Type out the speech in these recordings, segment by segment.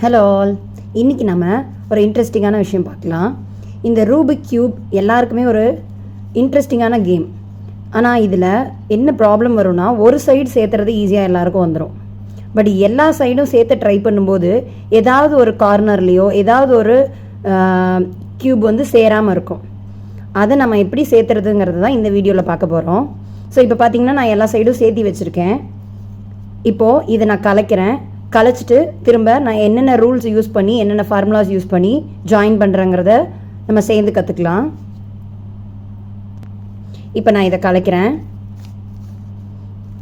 Hello all, இன்றைக்கி நம்ம ஒரு இன்ட்ரெஸ்டிங்கான விஷயம் பார்க்கலாம். இந்த ரூபிக் க்யூப் எல்லாருக்குமே ஒரு இன்ட்ரெஸ்டிங்கான கேம். ஆனால் இதில் என்ன ப்ராப்ளம் வரும்னா, ஒரு சைடு சேர்த்துறது ஈஸியாக எல்லாருக்கும் வந்துடும். பட் எல்லா சைடும் சேர்த்து ட்ரை பண்ணும்போது ஏதாவது ஒரு கார்னர்லேயோ ஏதாவது ஒரு க்யூப் வந்து சேராமல் இருக்கும். அதை நம்ம எப்படி சேர்த்துறதுங்கிறது தான் இந்த வீடியோவில் பார்க்க போகிறோம். ஸோ இப்போ பார்த்தீங்கன்னா நான் எல்லா சைடும் சேர்த்தி வச்சுருக்கேன். இப்போது இதை நான் கலைச்சிட்டு திரும்ப நான் என்னென்ன ரூல்ஸ் யூஸ் பண்ணி என்னென்ன ஃபார்முலாஸ் யூஸ் பண்ணி ஜாயின் பண்ணுறேங்கிறத நம்ம சேர்ந்து கற்றுக்கலாம். இப்போ நான் இதை கலைக்கிறேன்.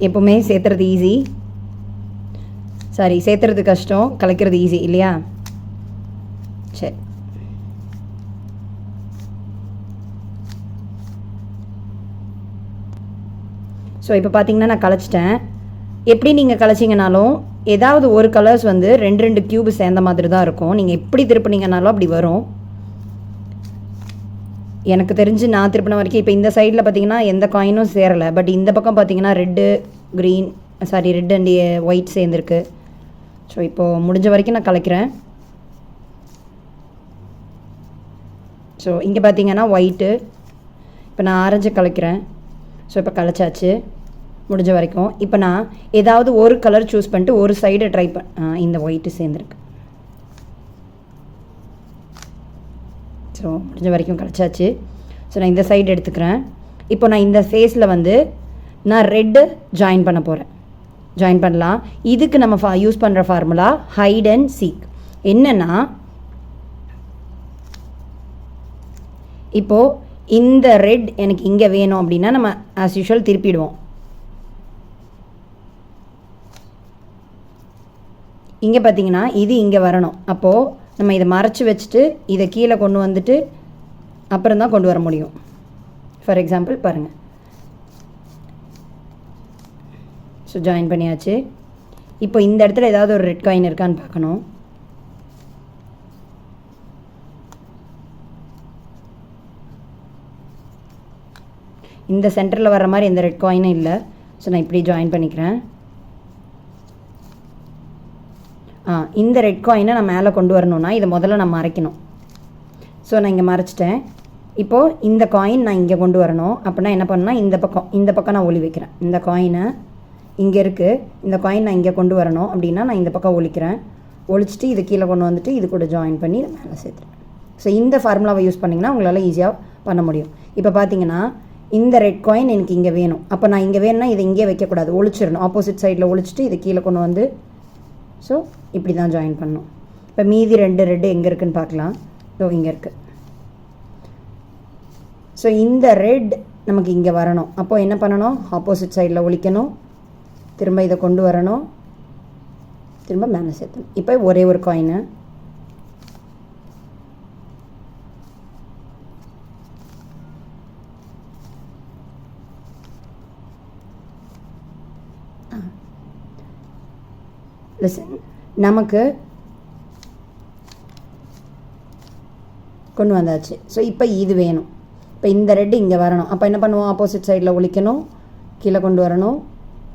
எப்போவுமே சேர்த்துறது ஈஸி, சேர்த்துறது கஷ்டம், கலைக்கிறது ஈஸி இல்லையா? சரி, ஸோ இப்போ பார்த்தீங்கன்னா நான் கலைச்சிட்டேன். எப்படி நீங்கள் கலைச்சிங்கனாலும் ஏதாவது ஒரு கலர்ஸ் வந்து ரெண்டு க்யூப் சேர்ந்த மாதிரி தான் இருக்கும். நீங்கள் எப்படி திருப்பினீங்கனாலும் அப்படி வரும். எனக்கு தெரிஞ்சு நான் திருப்பின வரைக்கும் இப்போ இந்த சைடில் பார்த்தீங்கன்னா எந்த காயினும் சேரலை. பட் இந்த பக்கம் பார்த்தீங்கன்னா ரெட் அண்ட் ஒயிட் சேர்ந்துருக்கு. ஸோ இப்போது முடிஞ்ச வரைக்கும் நான் கலைக்கிறேன். ஸோ இங்கே பார்த்தீங்கன்னா ஒயிட்டு, இப்போ நான் ஆரஞ்சு கலைக்கிறேன். ஸோ இப்போ கலைச்சாச்சு முடிஞ்ச வரைக்கும். இப்போ நான் ஏதாவது ஒரு கலர் சூஸ் பண்ணிட்டு ஒரு சைடு ட்ரை இந்த ஒயிட்டு சேர்ந்துருக்கு. ஸோ முடிஞ்ச வரைக்கும் கலைச்சாச்சு. ஸோ நான் இந்த சைடு எடுத்துக்கிறேன். இப்போ நான் இந்த ஃபேஸில் வந்து நான் ரெட்டு ஜாயின் பண்ணலாம். இதுக்கு நம்ம யூஸ் பண்ணுற ஃபார்முலா ஹைட் அண்ட் சீக். என்னென்னா, இப்போது இந்த ரெட் எனக்கு இங்கே வேணும் அப்படின்னா நம்ம ஆஸ் யூஷுவல் திருப்பிடுவோம். இங்கே பார்த்தீங்கன்னா இது இங்கே வரணும். அப்போது நம்ம இதை மறைச்சி வச்சுட்டு இதை கீழே கொண்டு வந்துட்டு அப்புறம் தான் கொண்டு வர முடியும். ஃபார் எக்ஸாம்பிள் பாருங்கள். ஸோ ஜாயின் பண்ணியாச்சு. இப்போ இந்த இடத்துல ஏதாவது ஒரு ரெட் காயின் இருக்கான்னு பார்க்கணும். இந்த சென்டரில் வர்ற மாதிரி எந்த ரெட் காயினும் இல்லை. ஸோ நான் இப்படி ஜாயின் பண்ணிக்கிறேன். இந்த ரெட் காயினை நான் மேலே கொண்டு வரணும்னா இதை முதல்ல நான் மறைக்கணும். ஸோ நான் இங்கே மறைச்சிட்டேன். இப்போது இந்த காயின் நான் இங்கே கொண்டு வரணும். அப்படின்னா என்ன பண்ணால் இந்த பக்கம் நான் ஒளி வைக்கிறேன். இந்த காயினை இங்கே இருக்குது, இந்த காயின் நான் இங்கே கொண்டு வரணும் அப்படின்னா நான் இந்த பக்கம் ஒழிச்சிட்டு இது கீழே கொண்டு வந்துட்டு இது கூட ஜாயின் பண்ணி மேலே சேர்த்துறேன். ஸோ இந்த ஃபார்முலாவை யூஸ் பண்ணிங்கன்னா உங்களால் ஈஸியாக பண்ண முடியும். இப்போ பார்த்தீங்கன்னா இந்த ரெட் காயின் எனக்கு இங்கே வேணும். அப்போ நான் இங்கே வேணும்னா இதை இங்கே வைக்கக்கூடாது, ஒழிச்சிடணும். ஆப்போசிட் சைடில் ஒழிச்சிட்டு இதை கீழே கொண்டு வந்து ஸோ இப்படி தான் ஜாயின் பண்ணணும். இப்போ மீதி ரெட்டு எங்கே இருக்குதுன்னு பார்க்கலாம். ஸோ இங்கே இருக்குது. ஸோ இந்த ரெட் நமக்கு இங்கே வரணும். அப்போது என்ன பண்ணணும், ஆப்போசிட் சைடில் ஒழிக்கணும், திரும்ப இதை கொண்டு வரணும், திரும்ப மேலே சேர்த்தணும். இப்போ ஒரே ஒரு காயினு. நமக்கு கொண்டு வந்தாச்சு. ஸோ இப்போ இது வேணும். இப்போ இந்த ரெட்டு இங்கே வரணும். அப்போ என்ன பண்ணுவோம், ஆப்போசிட் சைடில் ஒழிக்கணும், கீழே கொண்டு வரணும்,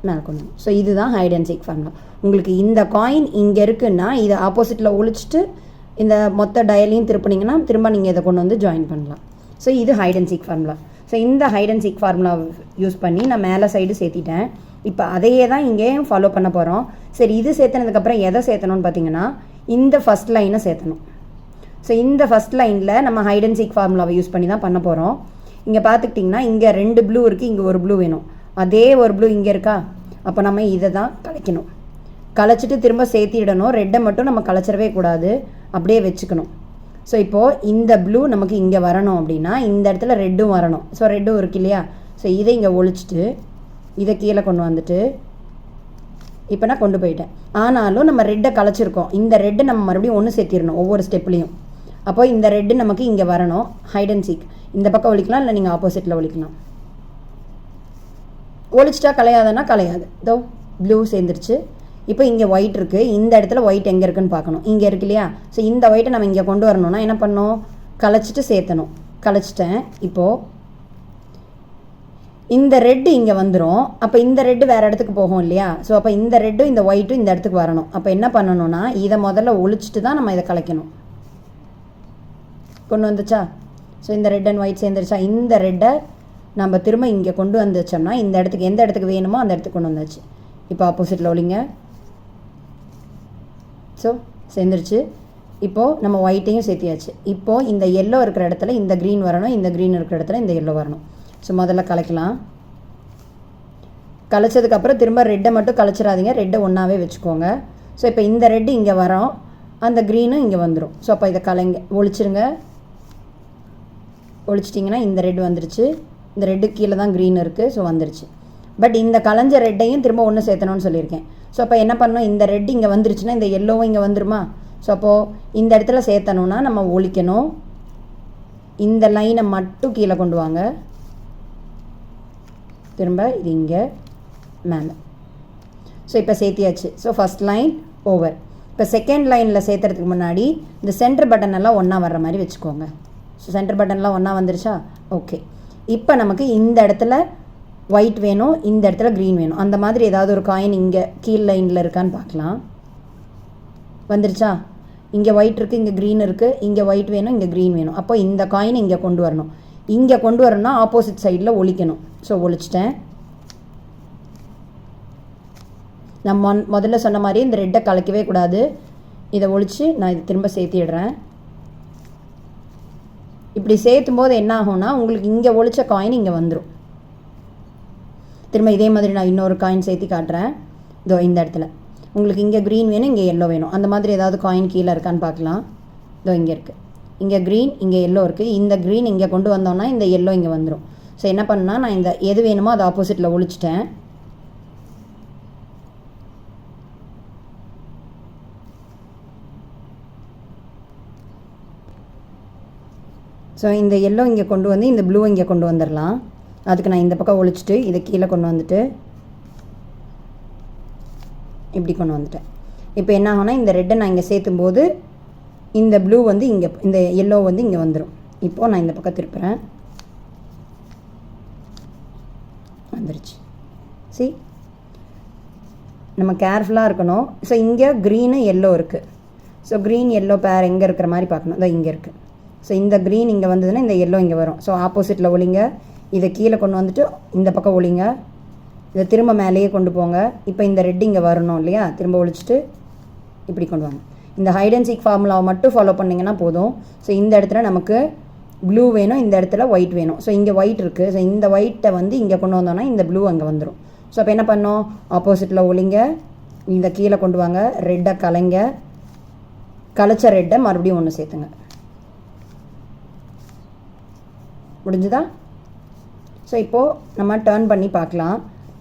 மேலே கொண்டு வரணும். ஸோ இதுதான் ஹைட் அண்ட் சீக் ஃபார்முலா. உங்களுக்கு இந்த காயின் இங்கே இருக்குன்னா இதை ஆப்போசிட்டில் ஒழிச்சிட்டு இந்த மொத்த டயலையும் திருப்பினீங்கன்னா திரும்ப நீங்கள் இதை கொண்டு வந்து ஜாயின் பண்ணலாம். ஸோ இது hide and seek formula. So இந்த hide and seek formula use பண்ணி நான் மேலே சைடு சேர்த்திட்டேன். இப்போ அதையே தான் இங்கேயும் ஃபாலோ பண்ண போகிறோம். சரி, இது சேர்த்தனதுக்கப்புறம் எதை சேர்த்தணும்னு பார்த்தீங்கன்னா இந்த ஃபஸ்ட் லைனை சேர்த்தணும். ஸோ இந்த ஃபஸ்ட் லைனில் நம்ம ஹைட் அண்ட் சீக் ஃபார்முலாவை யூஸ் பண்ணி தான் பண்ண போகிறோம். இங்கே பார்த்துக்கிட்டிங்கன்னா இங்கே 2 ப்ளூ இருக்குது, இங்கே ஒரு ப்ளூ வேணும். அதே ஒரு ப்ளூ இங்கே இருக்கா? அப்போ நம்ம இதை தான் கலைக்கணும். கலைச்சிட்டு திரும்ப சேர்த்திடணும். ரெட்டை மட்டும் நம்ம கலைச்சிடவே கூடாது, அப்படியே வச்சுக்கணும். ஸோ இப்போது இந்த ப்ளூ நமக்கு இங்கே வரணும் அப்படின்னா இந்த இடத்துல ரெட்டும் வரணும். ஸோ ரெட்டும் இருக்கு இல்லையா? ஸோ இதை இங்கே ஒழிச்சிட்டு இதை கீழே கொண்டு வந்துட்டு இப்போ நான் கொண்டு போயிட்டேன். ஆனாலும் நம்ம ரெட்டை கலைச்சிருக்கோம். இந்த ரெட்டை நம்ம மறுபடியும் ஒன்று சேர்த்திடணும் ஒவ்வொரு ஸ்டெப்லேயும். அப்போ இந்த ரெட்டு நமக்கு இங்கே வரணும். ஹைட் அண்ட் சீக் இந்த பக்கம் ஒழிக்கலாம், இல்லை நீங்கள் ஆப்போசிட்டில் ஒழிக்கலாம். ஒழிச்சிட்டா கலையாதுன்னா கலையாது. இதோ ப்ளூ சேர்ந்துருச்சு. இப்போ இங்கே ஒயிட் இருக்குது. இந்த இடத்துல ஒயிட் எங்கே இருக்குதுன்னு பார்க்கணும். இங்கே இருக்கு இல்லையா? ஸோ இந்த ஒயிட்டை நம்ம இங்கே கொண்டு வரணும்னா என்ன பண்ணணும், கலைச்சிட்டு சேர்த்தணும். கலைச்சிட்டேன். இப்போது இந்த ரெட்டு இங்கே வந்துடும். அப்போ இந்த ரெட்டு வேறு இடத்துக்கு போகும் இல்லையா? ஸோ அப்போ இந்த ரெட்டும் இந்த ஒயிட்டும் இந்த இடத்துக்கு வரணும். அப்போ என்ன பண்ணணும்னா இதை முதல்ல ஒழிச்சிட்டு தான் நம்ம இதை கலைக்கணும். கொண்டு வந்துச்சா? ஸோ இந்த ரெட் அண்ட் ஒயிட் சேர்ந்துருச்சா? இந்த ரெட்டை நம்ம திரும்ப இங்கே கொண்டு வந்து வச்சோம்னா இந்த இடத்துக்கு எந்த இடத்துக்கு வேணுமோ அந்த இடத்துக்கு கொண்டு வந்தாச்சு. இப்போ ஆப்போசிட்டில் ஒழிங்க. ஸோ சேர்ந்துருச்சு. இப்போது நம்ம ஒயிட்டையும் சேர்த்தியாச்சு. இப்போது இந்த எல்லோ இருக்கிற இடத்துல இந்த க்ரீன் வரணும், இந்த க்ரீன் இருக்கிற இடத்துல இந்த எல்லோ வரணும். ஸோ முதல்ல கலைக்கலாம். கலைச்சதுக்கப்புறம் திரும்ப ரெட்டை மட்டும் கலைச்சிடாதீங்க, ரெட்டை ஒன்றாவே வச்சுக்கோங்க. ஸோ இப்போ இந்த ரெட்டு இங்கே வரோம், அந்த க்ரீனும் இங்கே வந்துடும். ஸோ அப்போ இதை கலைங்க, ஒழிச்சிருங்க. ஒழிச்சிட்டிங்கன்னா இந்த ரெட்டு வந்துருச்சு. இந்த ரெட்டு கீழே தான் க்ரீன் இருக்குது. ஸோ வந்துருச்சு. பட் இந்த கலைஞ்ச ரெட்டையும் திரும்ப ஒன்று சேர்த்தணும்னு சொல்லியிருக்கேன். ஸோ அப்போ என்ன பண்ணணும், இந்த ரெட்டு இங்கே வந்துருச்சுன்னா இந்த எல்லோவும் இங்கே வந்துருமா? ஸோ அப்போது இந்த இடத்துல சேர்த்தணுன்னா நம்ம ஒழிக்கணும். இந்த லைனை மட்டும் கீழே கொண்டு வாங்க. திரும்ப இது இங்கே மேலே. ஸோ இப்போ சேர்த்தியாச்சு. So first line over. இப்போ செகண்ட் லைனில் சேர்த்துறதுக்கு முன்னாடி இந்த சென்டர் பட்டன் எல்லாம் ஒன்றா வர்ற மாதிரி வச்சுக்கோங்க. ஸோ சென்டர் பட்டன்லாம் ஒன்றா வந்துருச்சா? ஓகே. இப்போ நமக்கு இந்த இடத்துல ஒயிட் வேணும், இந்த இடத்துல க்ரீன் வேணும். அந்த மாதிரி ஏதாவது ஒரு காயின் இங்கே கீழ் லைனில் இருக்கான்னு பார்க்கலாம். வந்துருச்சா? இங்கே ஒயிட் இருக்குது, இங்கே க்ரீன் இருக்குது, இங்கே ஒயிட் வேணும், இங்கே க்ரீன் வேணும். அப்போ இந்த காயின் இங்கே கொண்டு வரணும். இங்கே கொண்டு வரணும்னா ஆப்போசிட் சைடில் ஒழிக்கணும். ஸோ ஒழிச்சிட்டேன். நம்ம முதல்ல சொன்ன மாதிரி இந்த ரெட்டை கலக்கவே கூடாது. இதை ஒழித்து நான் இதை திரும்ப சேர்த்திடுறேன். இப்படி சேர்த்தும் போது என்ன ஆகும்னா உங்களுக்கு இங்கே ஒழிச்ச காயின் இங்கே வந்துடும். திரும்ப இதே மாதிரி நான் இன்னொரு காயின் சேர்த்து காட்டுறேன். இதோ இந்த இடத்துல உங்களுக்கு இங்கே க்ரீன் வேணும், இங்கே எல்லோ வேணும். அந்த மாதிரி ஏதாவது காயின் கீழே இருக்கான்னு பார்க்கலாம். இதோ இங்கே இருக்குது. இங்கே க்ரீன், இங்கே எல்லோ இருக்குது. இந்த க்ரீன் இங்கே கொண்டு வந்தோன்னா இந்த எல்லோ இங்கே வந்துடும். ஸோ என்ன பண்ணால் நான் இந்த எது வேணுமோ அதை ஆப்போசிட்டில் ஒழிச்சிட்டேன். ஸோ இந்த எல்லோ இங்கே கொண்டு வந்து இந்த ப்ளூ இங்கே கொண்டு வந்துடலாம். அதுக்கு நான் இந்த பக்கம் ஒழிச்சிட்டு இதை கீழே கொண்டு வந்துட்டு இப்படி கொண்டு வந்துட்டேன். இப்போ என்ன ஆகும்னா இந்த ரெட்டை நான் இங்கே சேர்த்தும் போது இந்த ப்ளூ வந்து இங்கே, இந்த எல்லோ வந்து இங்கே வந்துடும். இப்போது நான் இந்த பக்கம் திருப்புறேன். வந்துருச்சு. சி, நம்ம கேர்ஃபுல்லாக இருக்கணும். ஸோ இங்கே க்ரீனு எல்லோ இருக்குது. ஸோ க்ரீன் எல்லோ பேர் எங்கே இருக்கிற மாதிரி பார்க்கணும். அதான் இங்கே இருக்குது. ஸோ இந்த க்ரீன் இங்கே வந்ததுன்னா இந்த எல்லோ இங்கே வரும். ஸோ ஆப்போசிட்டில் ஒழிங்க. இதை கீழே கொண்டு வந்துட்டு இந்த பக்கம் ஒழிங்க. இதை திரும்ப மேலேயே கொண்டு போங்க. இப்போ இந்த ரெட் இங்கே வரணும் இல்லையா? திரும்ப ஒழிச்சிட்டு இப்படி கொண்டு வாங்க. இந்த ஹைட் அண்ட் சீக் ஃபார்முலாவை மட்டும் ஃபாலோ பண்ணிங்கன்னா போதும். ஸோ இந்த இடத்துல நமக்கு ப்ளூ வேணும், இந்த இடத்துல ஒயிட் வேணும். ஸோ இங்கே ஒயிட் இருக்குது. ஸோ இந்த ஒயிட்டை வந்து இங்கே கொண்டு வந்தோன்னா இந்த ப்ளூ அங்கே வந்துடும். ஸோ அப்போ என்ன பண்ணோம், ஆப்போசிட்டில் ஒழிங்க, இந்த கீழே கொண்டு வாங்க, ரெட்டை கலைங்க, கலைச்ச ரெட்டை மறுபடியும் ஒன்று சேர்த்துங்க. முடிஞ்சுதா? ஸோ இப்போது நம்ம டர்ன் பண்ணி பார்க்கலாம்.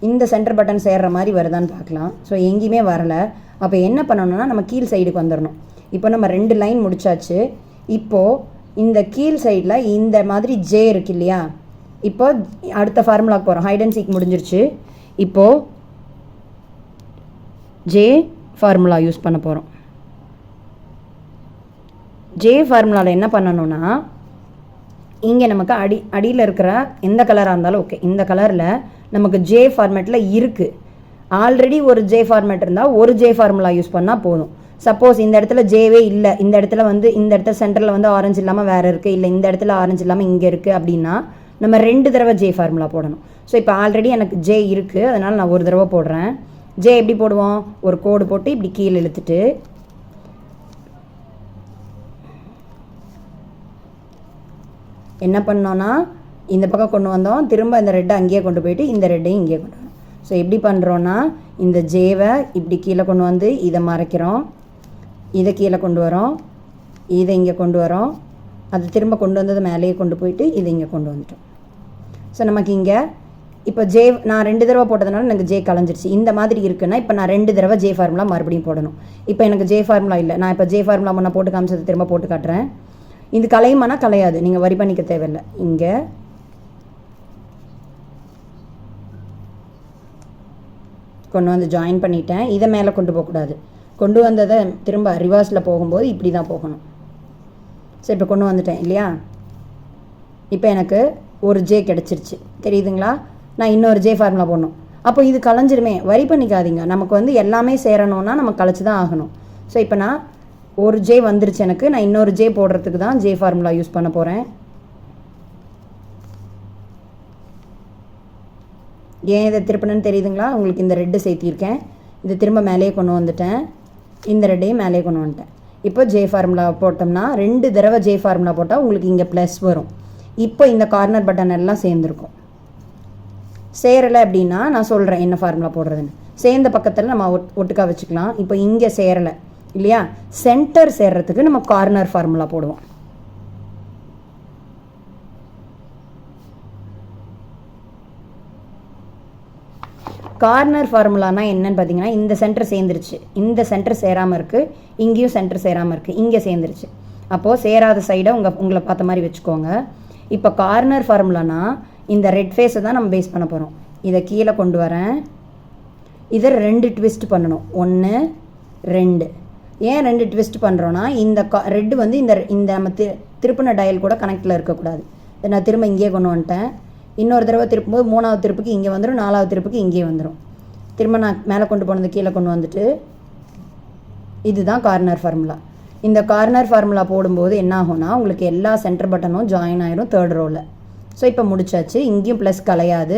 இந்த சென்டர் பட்டன் சேர்கிற மாதிரி வருதான்னு பார்க்கலாம். ஸோ எங்கேயுமே வரலை. அப்போ என்ன பண்ணணும்னா நம்ம கீழ் சைடுக்கு வந்துடணும். இப்போ நம்ம 2 லைன் முடிச்சாச்சு. இப்போது இந்த கீழ் சைடில் இந்த மாதிரி ஜே இருக்கு இல்லையா? இப்போ அடுத்த ஃபார்முலாக்கு போகிறோம். ஹைட் அண்ட் சீக் முடிஞ்சிருச்சு. இப்போது ஜே ஃபார்முலா யூஸ் பண்ண போகிறோம். ஜே ஃபார்முலாவில் என்ன பண்ணணும்னா இங்கே நமக்கு அடியில் இருக்கிற எந்த கலராக இருந்தாலும் ஓகே. இந்த கலரில் நமக்கு ஜே ஃபார்மேட்டில் இருக்குது. ஆல்ரெடி ஒரு ஜே ஃபார்மேட் இருந்தால் ஒரு ஜே ஃபார்முலா யூஸ் பண்ணால் போதும். சப்போஸ் இந்த இடத்துல ஜேவே இல்லை, இந்த இடத்துல வந்து இந்த இடத்துல சென்டரில் வந்து ஆரஞ்சு இல்லாமல் வேறு இருக்குது, இல்லை இந்த இடத்துல ஆரஞ்சு இல்லாமல் இங்கே இருக்குது அப்படின்னா நம்ம 2 தடவை ஜே ஃபார்முலா போடணும். ஸோ இப்போ ஆல்ரெடி எனக்கு ஜே இருக்குது, அதனால் நான் ஒரு தடவை போடுறேன். ஜே எப்படி போடுவோம், ஒரு கோடு போட்டு இப்படி கீழே இழுத்துட்டு என்ன பண்ணோன்னா இந்த பக்கம் கொண்டு வந்தோம், திரும்ப இந்த ரெட்டை அங்கேயே கொண்டு போயிட்டு இந்த ரெட்டையும் இங்கேயே கொண்டு வரோம். ஸோ எப்படி பண்ணுறோன்னா இந்த ஜேவை இப்படி கீழே கொண்டு வந்து இதை மறைக்கிறோம், இதை கீழே கொண்டு வரோம், இதை இங்கே கொண்டு வரோம், அது திரும்ப கொண்டு வந்தது மேலேயே கொண்டு போயிட்டு இதை இங்கே கொண்டு வந்துட்டோம். ஸோ நமக்கு இங்கே இப்போ ஜே நான் 2 தடவை போட்டதுனால எனக்கு ஜே கலைஞ்சிருச்சு. இந்த மாதிரி இருக்குன்னா இப்போ நான் 2 தடவை ஜே ஃபார்முலா மறுபடியும் போடணும். இப்போ எனக்கு ஜே ஃபார்முலா இல்லை. நான் இப்போ ஜே ஃபார்முலா முன்ன போட்டு காமிச்சது திரும்ப போட்டு காட்டுறேன். இது கலையுமானா கலையாது, நீங்கள் வரி பண்ணிக்க தேவையில்லை. இங்கே கொண்டு வந்து ஜாயின் பண்ணிட்டேன். இதை மேலே கொண்டு போகக்கூடாது. கொண்டு வந்ததை திரும்ப ரிவர்ஸில் போகும்போது இப்படி தான் போகணும். சரி, இப்போ கொண்டு வந்துட்டேன் இல்லையா? இப்போ எனக்கு ஒரு ஜே கிடச்சிருச்சு, தெரியுதுங்களா? நான் இன்னொரு ஜே ஃபார்முலா போடணும். அப்போ இது கலைஞ்சிருமே. வரி பண்ணிக்காதீங்க. நமக்கு வந்து எல்லாமே சேரணும்னா நம்ம கழிச்சு தான் ஆகணும். ஸோ இப்போ நான் ஒரு ஜே வந்துருச்சு எனக்கு. நான் இன்னொரு ஜே போடுறதுக்கு தான் ஜே ஃபார்முலா யூஸ் பண்ண போகிறேன். ஏன் இதை திருப்பினு தெரியுதுங்களா உங்களுக்கு? இந்த ரெட்டு சேர்த்திருக்கேன், இது திரும்ப மேலேயே கொண்டு வந்துட்டேன், இந்த ரெட்டையும் மேலேயே கொண்டு வந்துட்டேன். இப்போ ஜே ஃபார்முலா போட்டோம்னா 2 தடவை ஜே ஃபார்முலா போட்டால் உங்களுக்கு இங்கே ப்ளஸ் வரும். இப்போ இந்த கார்னர் பட்டன் எல்லாம் சேர்ந்துருக்கும். சேரலை அப்படின்னா நான் சொல்கிறேன் என்ன ஃபார்முலா போடுறதுன்னு. சேர்ந்த பக்கத்தில் நம்ம ஒட்டுக்கா வச்சுக்கலாம். இப்போ இங்கே சேரலை இல்லையா, சென்டர் சேர்றதுக்கு நம்ம கார்னர் ஃபார்முலா போடுவோம். கார்னர் ஃபார்முலானா என்னன்னு பார்த்தீங்கன்னா, இந்த சென்டர் சேர்ந்துருச்சு, இந்த சென்டர் சேராமல் இருக்குது, இங்கேயும் சென்டர் சேராமல் இருக்குது, இங்கே சேர்ந்துருச்சு. அப்போது சேராத சைடை உங்களை பார்த்த மாதிரி வச்சுக்கோங்க. இப்போ கார்னர் ஃபார்முலானா இந்த ரெட் ஃபேஸை தான் நம்ம பேஸ் பண்ண போகிறோம். இதை கீழே கொண்டு வரேன். இதை 2 ட்விஸ்ட் பண்ணணும். 1 2. ஏன் 2 ட்விஸ்ட் பண்ணுறோன்னா, இந்த ரெட்டு வந்து இந்த நம்ம திருப்பின டயல் கூட கனெக்டில் இருக்கக்கூடாது. இதை நான் திரும்ப இங்கேயே கொண்டு வந்துட்டேன். இன்னொரு தடவை திருப்பும்போது 3வது திருப்புக்கு இங்கே வந்துடும், 4வது திருப்புக்கு இங்கே வந்துடும். திரும்ப நான் மேலே கொண்டு போனது கீழே கொண்டு வந்துட்டு, இதுதான் கார்னர் ஃபார்முலா. இந்த கார்னர் ஃபார்முலா போடும்போது என்ன ஆகும்னா, உங்களுக்கு எல்லா சென்டர் பட்டனும் ஜாயின் ஆயிடும் 3rd ரோவில். ஸோ இப்போ முடிச்சாச்சு. இங்கேயும் ப்ளஸ் கலையாது.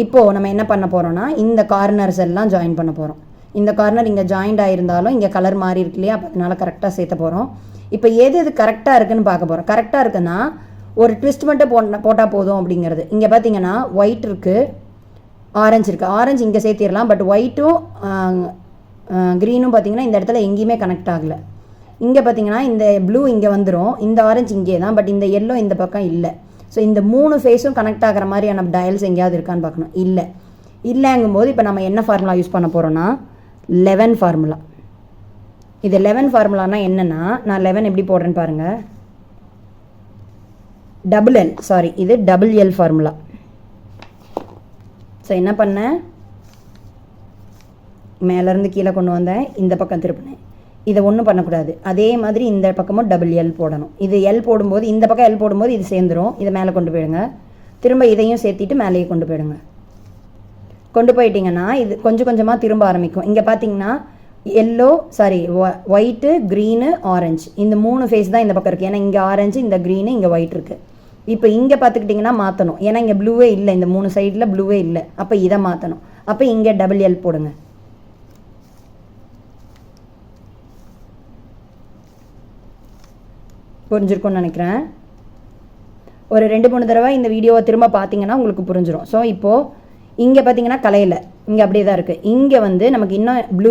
இப்போது நம்ம என்ன பண்ண போகிறோன்னா, இந்த கார்னர்ஸ் எல்லாம் ஜாயின் பண்ண போகிறோம். இந்த கார்னர் இங்கே ஜாயிண்ட் ஆகிருந்தாலும் இங்கே கலர் மாறி இருக்கு இல்லையா, அப்போ அதனால் கரெக்டாக சேர்த்த போகிறோம். இப்போ எது கரெக்டாக இருக்குதுன்னு பார்க்க போகிறோம். கரெக்டாக இருக்குன்னா ஒரு ட்விஸ்ட் மட்டும் போட்டால் போதும் அப்படிங்கிறது. இங்கே பார்த்தீங்கன்னா ஒயிட் இருக்குது, ஆரஞ்சு இருக்குது. ஆரஞ்சு இங்கே சேர்த்திடலாம், பட் ஒயிட்டும் க்ரீனும் பார்த்தீங்கன்னா இந்த இடத்துல எங்கேயுமே கனெக்ட் ஆகலை. இங்கே பார்த்தீங்கன்னா இந்த ப்ளூ இங்கே வந்துடும், இந்த ஆரஞ்சு இங்கே தான், பட் இந்த எல்லோ இந்த பக்கம் இல்லை. ஸோ இந்த 3 ஃபேஸும் கனெக்ட் ஆகிற மாதிரியான டயல்ஸ் எங்கேயாவது இருக்கான்னு பார்க்கணும். இல்லைங்கும்போது இப்போ நம்ம என்ன ஃபார்முலா யூஸ் பண்ண போகிறோன்னா 11 ஃபார்முலா. இது 11 ஃபார்முலானா என்னென்னா, நான் 11 எப்படி போடுறேன்னு பாருங்கள். இது டபுள் எல் ஃபார்முலா. ஸோ என்ன பண்ணேன், மேலேருந்து கீழே கொண்டு வந்தேன், இந்த பக்கம் திருப்பினேன். இதை ஒன்றும் பண்ணக்கூடாது. அதே மாதிரி இந்த பக்கமும் டபுள் எல் போடணும். இது எல் போடும்போது இந்த பக்கம் எல் போடும்போது இது சேர்ந்துடும். இதை மேலே கொண்டு போயிடுங்க. திரும்ப இதையும் சேர்த்திட்டு மேலேயே கொண்டு போயிடுங்க. கொண்டு போயிட்டிங்கன்னா இது கொஞ்சம் கொஞ்சமாக திரும்ப ஆரம்பிக்கும். இங்கே பார்த்தீங்கன்னா ஒயிட்டு க்ரீனு ஆரஞ்சு இந்த 3 ஃபேஸ் தான் இந்த பக்கம் இருக்குது. ஏன்னா இங்கே ஆரஞ்சு, இந்த க்ரீனு, இங்கே ஒயிட் இருக்குது. இப்போ இங்கே பார்த்துக்கிட்டிங்கன்னா மாற்றணும். ஏன்னா இங்கே ப்ளூவே இல்லை, இந்த 3 சைடில் ப்ளூவே இல்லை. அப்போ இதை மாற்றணும். அப்போ இங்கே டபுள் எல் போடுங்க. புரிஞ்சிருக்கும்னு நினைக்கிறேன். ஒரு 2-3 தடவை இந்த வீடியோவை திரும்ப பார்த்தீங்கன்னா உங்களுக்கு புரிஞ்சிடும். ஸோ இப்போது இங்கே பார்த்தீங்கன்னா கலையில் இங்கே அப்படியே தான் இருக்குது. இங்கே வந்து நமக்கு இன்னும் ப்ளூ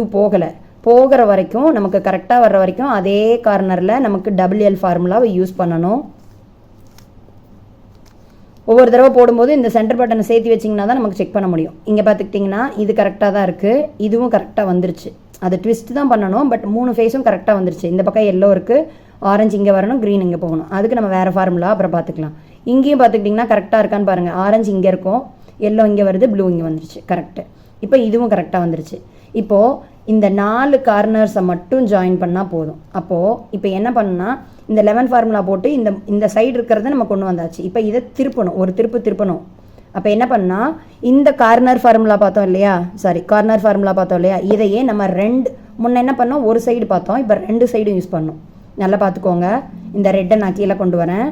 போகிற வரைக்கும், நமக்கு கரெக்டாக வர்ற வரைக்கும் அதே கார்னரில் நமக்கு டபுள் எல் ஃபார்முலாவை யூஸ் பண்ணணும். ஒவ்வொரு தடவை போடும்போது இந்த சென்டர் பட்டனை சேர்த்து வச்சிங்கன்னா தான் நமக்கு செக் பண்ண முடியும். இங்கே பார்த்துக்கிட்டிங்கன்னா இது கரெக்டாக தான் இருக்குது, இதுவும் கரெக்டாக வந்துருச்சு. அது ட்விஸ்ட் தான் பண்ணணும், பட் 3 ஃபேஸும் கரெக்டாக வந்துருச்சு. இந்த பக்கம் எல்லோ இருக்குது, ஆரஞ்சு இங்கே வரணும், க்ரீன் இங்கே போகணும். அதுக்கு நம்ம வேறு ஃபார்முலா அப்புறம் பார்த்துக்கலாம். இங்கேயும் பார்த்துக்கிட்டிங்கன்னா கரெக்டாக இருக்கான்னு பாருங்கள். ஆரஞ்சு இங்கே இருக்கும், எல்லோ இங்கே வருது, ப்ளூ இங்கே வந்துருச்சு. கரெக்டு. இப்போ இதுவும் கரெக்டாக வந்துருச்சு. இப்போது இந்த 4 கார்னர்ஸை மட்டும் ஜாயின் பண்ணால் போதும். அப்போது இப்போ என்ன பண்ணால், இந்த 11 ஃபார்முலா போட்டு இந்த சைடு இருக்கிறத நம்ம கொண்டு வந்தாச்சு. இப்போ இதை திருப்பணும், ஒரு திருப்பணும். அப்போ என்ன பண்ணால், இந்த கார்னர் ஃபார்முலா பார்த்தோம் இல்லையா, இதையே நம்ம முன்ன என்ன பண்ணோம், ஒரு சைடு பார்த்தோம், இப்போ 2 சைடும் யூஸ் பண்ணோம். நல்லா பார்த்துக்கோங்க. இந்த ரெட்டை நான் கீழே கொண்டு வரேன்,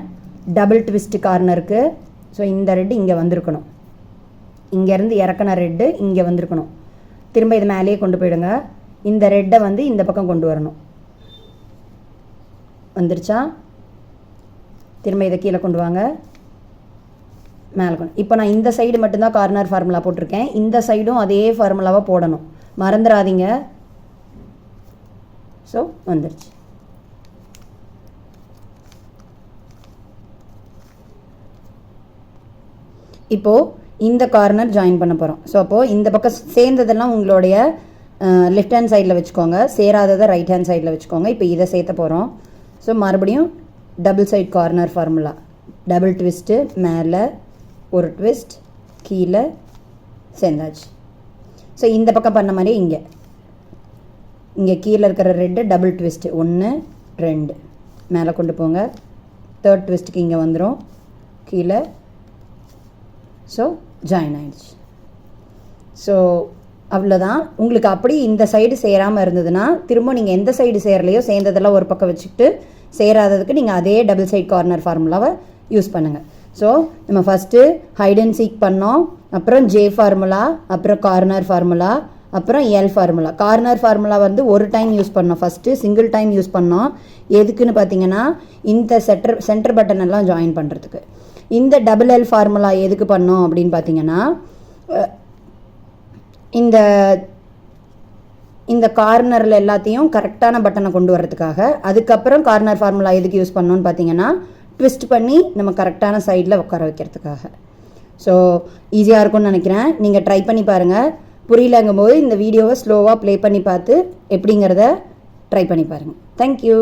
டபுள் ட்விஸ்ட் கார்னருக்கு. ஸோ இந்த ரெட்டு இங்கே வந்திருக்கணும், இங்கேருந்து இறக்கின ரெட்டு இங்கே வந்திருக்கணும். திரும்ப இது மேலேயே கொண்டு போயிடுங்க. இந்த ரெட்டை வந்து இந்த பக்கம் கொண்டு வரணும். வந்துருச்சா? திரும்ப இதை கீழே கொண்டு வாங்க, மேலே கொண்டு. இப்போ நான் இந்த சைடு மட்டும்தான் கார்னர் ஃபார்முலா போட்டிருக்கேன், இந்த சைடும் அதே ஃபார்முலாவாக போடணும், மறந்துடாதீங்க. ஸோ வந்துருச்சு. இப்போது இந்த கார்னர் ஜாயின் பண்ண போகிறோம். ஸோ அப்போது இந்த பக்கம் சேர்ந்ததெல்லாம் உங்களுடைய லெஃப்ட் ஹேண்ட் சைடில் வச்சுக்கோங்க, சேராததை ரைட் ஹேண்ட் சைடில் வச்சுக்கோங்க. இப்போ இதை சேர்த்த போகிறோம். ஸோ மறுபடியும் double side corner formula, double twist, மேலே ஒரு ட்விஸ்ட், கீழே சேர்ந்தாச்சு. ஸோ இந்த பக்கம் பண்ண மாதிரி இங்கே கீழே இருக்கிற ரெட்டு டபுள் ட்விஸ்ட்டு, 1 2 மேலே கொண்டு போங்க. 3rd ட்விஸ்ட்டுக்கு இங்கே வந்துடும், கீழே. ஸோ ஜாயின் ஆயிடுச்சு. ஸோ அவ்வளோதான். உங்களுக்கு அப்படி இந்த சைடு சேராமல் இருந்ததுன்னா திரும்ப நீங்கள் எந்த சைடு சேரலையோ சேர்ந்ததெல்லாம் ஒரு பக்கம் வச்சுக்கிட்டு சேராததுக்கு நீங்கள் அதே டபுள் சைட் கார்னர் ஃபார்முலாவை யூஸ் பண்ணுங்கள். ஸோ நம்ம ஃபஸ்ட்டு ஹைட் அண்ட் சீக் பண்ணோம், அப்புறம் ஜே ஃபார்முலா, அப்புறம் கார்னர் ஃபார்முலா, அப்புறம் எல் ஃபார்முலா. கார்னர் ஃபார்முலா வந்து ஒரு டைம் யூஸ் பண்ணோம், ஃபஸ்ட்டு சிங்கிள் டைம் யூஸ் பண்ணோம். எதுக்குன்னு பார்த்தீங்கன்னா இந்த சென்டர் பட்டன் எல்லாம் ஜாயின் பண்ணுறதுக்கு. இந்த டபுள் எல் ஃபார்முலா எதுக்கு பண்ணோம் அப்படின்னு பார்த்தீங்கன்னா இந்த இந்த கார்னரில் எல்லாத்தையும் கரெக்டான பட்டனை கொண்டு வரதுக்காக. அதுக்கப்புறம் கார்னர் ஃபார்முலா எதுக்கு யூஸ் பண்ணோன்னு பார்த்தீங்கன்னா ட்விஸ்ட் பண்ணி நம்ம கரெக்டான சைடில் உட்கார வைக்கிறதுக்காக. ஸோ ஈஸியாக இருக்கும்னு நினைக்கிறேன். நீங்கள் ட்ரை பண்ணி பாருங்கள். புரியலங்கும் போது இந்த வீடியோவை ஸ்லோவாக ப்ளே பண்ணி பார்த்து எப்படிங்கிறத ட்ரை பண்ணி பாருங்கள். தேங்க்யூ.